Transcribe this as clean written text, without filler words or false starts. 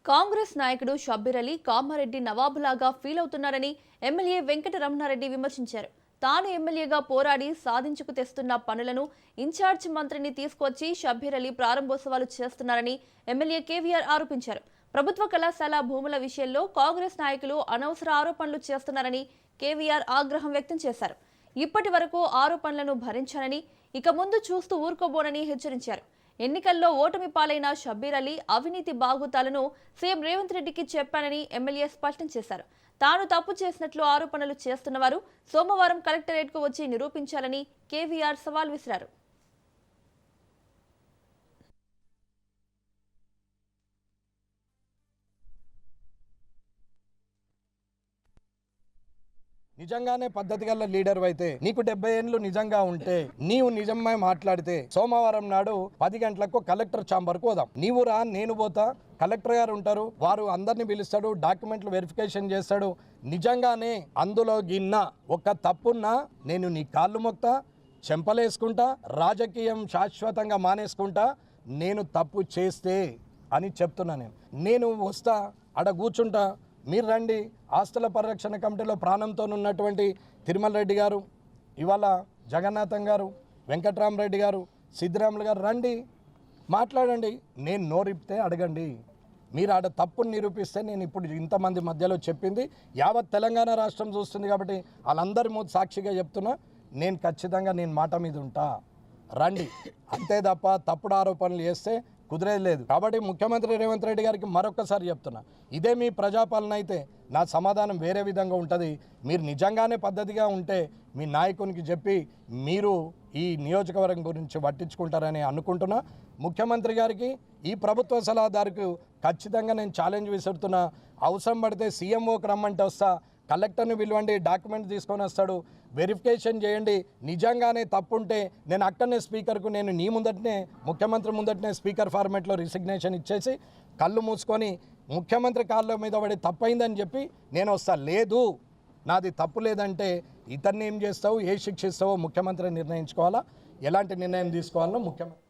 కాంగ్రెస్ నాయకుడు షబ్బీర్ అలీ కామారెడ్డి నవాబులాగా ఫీల్ అవుతున్నారని ఎమ్మెల్యే వెంకటరమణారెడ్డి విమర్శించారు. తాను ఎమ్మెల్యేగా పోరాడి సాధించుకు తెస్తున్న పనులను ఇన్ఛార్జ్ మంత్రిని తీసుకొచ్చి షబ్బీర్ అలీ ప్రారంభోత్సవాలు చేస్తున్నారని ఎమ్మెల్యే కేవీఆర్ ఆరోపించారు. ప్రభుత్వ కళాశాల భూముల విషయంలో కాంగ్రెస్ నాయకులు అనవసర ఆరోపణలు చేస్తున్నారని కేవీఆర్ ఆగ్రహం వ్యక్తం చేశారు. ఇప్పటి వరకు ఆరోపణలను భరించానని, ఇక ముందు చూస్తూ ఊరుకోబోనని హెచ్చరించారు. ఎన్నికల్లో ఓటమి పాలైన షబ్బీర్ అలీ అవినీతి బాగోతాలను సీఎం రేవంత్ రెడ్డికి చెప్పానని ఎమ్మెల్యే స్పష్టం చేశారు. తాను తప్పు చేసినట్లు ఆరోపణలు చేస్తున్నవారు సోమవారం కలెక్టరేట్కు వచ్చి నిరూపించాలని కేవీఆర్ సవాల్ విసిరారు. నిజంగానే పద్ధతి గల లీడర్ అయితే నీకు 70 ఏళ్ళు నిజంగా ఉంటే నీవు నిజమై మాట్లాడితే సోమవారం నాడు 10 గంటలకు కలెక్టర్ ఛాంబర్కు పోదాం. నీవు రా, నేను పోతా. కలెక్టర్ గారు ఉంటారు, వారు అందరినీ పిలుస్తాడు, డాక్యుమెంట్లు వెరిఫికేషన్ చేస్తాడు. నిజంగానే అందులో గిన్న ఒక తప్పున్నా నేను నీ కాళ్ళు మొక్తా, చెంపలేసుకుంటా, రాజకీయం శాశ్వతంగా మానేసుకుంటా నేను తప్పు చేస్తే అని చెప్తున్నా. నేను వస్తా, ఆడ కూర్చుంటా, మీరు రండి. ఆస్తుల పరిరక్షణ కమిటీలో ప్రాణంతో ఉన్నటువంటి తిరుమల రెడ్డి గారు, ఇవాళ జగన్నాథం గారు, వెంకట్రామరెడ్డి గారు, సిద్ధిరాములు గారు, రండి మాట్లాడండి. నేను నోరిపితే అడగండి. మీరు ఆడ తప్పును నిరూపిస్తే నేను ఇప్పుడు ఇంతమంది మధ్యలో చెప్పింది యావత్ తెలంగాణ రాష్ట్రం చూస్తుంది కాబట్టి వాళ్ళందరి ముందు సాక్షిగా చెప్తున్నా, నేను ఖచ్చితంగా నేను మాట మీద ఉంటా. రండి. అంతే తప్ప తప్పుడు ఆరోపణలు చేస్తే కుదిరేది లేదు. కాబట్టి ముఖ్యమంత్రి రేవంత్ రెడ్డి గారికి మరొకసారి చెప్తున్నా, ఇదే మీ ప్రజాపాలన అయితే నా సమాధానం వేరే విధంగా ఉంటుంది. మీరు నిజంగానే పద్ధతిగా ఉంటే మీ నాయకునికి చెప్పి మీరు ఈ నియోజకవర్గం గురించి పట్టించుకుంటారని అనుకుంటున్నా. ముఖ్యమంత్రి గారికి, ఈ ప్రభుత్వ సలహాదారుకు ఖచ్చితంగా నేను ఛాలెంజ్ విసురుతున్నా. అవసరం పడితే సీఎంఓకి రమ్మంటే వస్తా, కలెక్టర్ని పిలవండి, డాక్యుమెంట్ తీసుకొని వస్తాడు, వెరిఫికేషన్ చేయండి. నిజంగానే తప్పుంటే నేను అక్కడనే స్పీకర్కు, నేను నీ ముందటనే ముఖ్యమంత్రి ముందటనే స్పీకర్ ఫార్మేట్లో రిసిగ్నేషన్ ఇచ్చేసి కళ్ళు మూసుకొని ముఖ్యమంత్రి కాళ్ళ మీద పడి తప్పైందని చెప్పి నేను వస్తా. లేదు, నాది తప్పు లేదంటే ఇతన్ని ఏం చేస్తావు, ఏ శిక్ష ఇస్తావో ముఖ్యమంత్రి నిర్ణయించుకోవాలా, ఎలాంటి నిర్ణయం తీసుకోవాలో ముఖ్యమంత్రి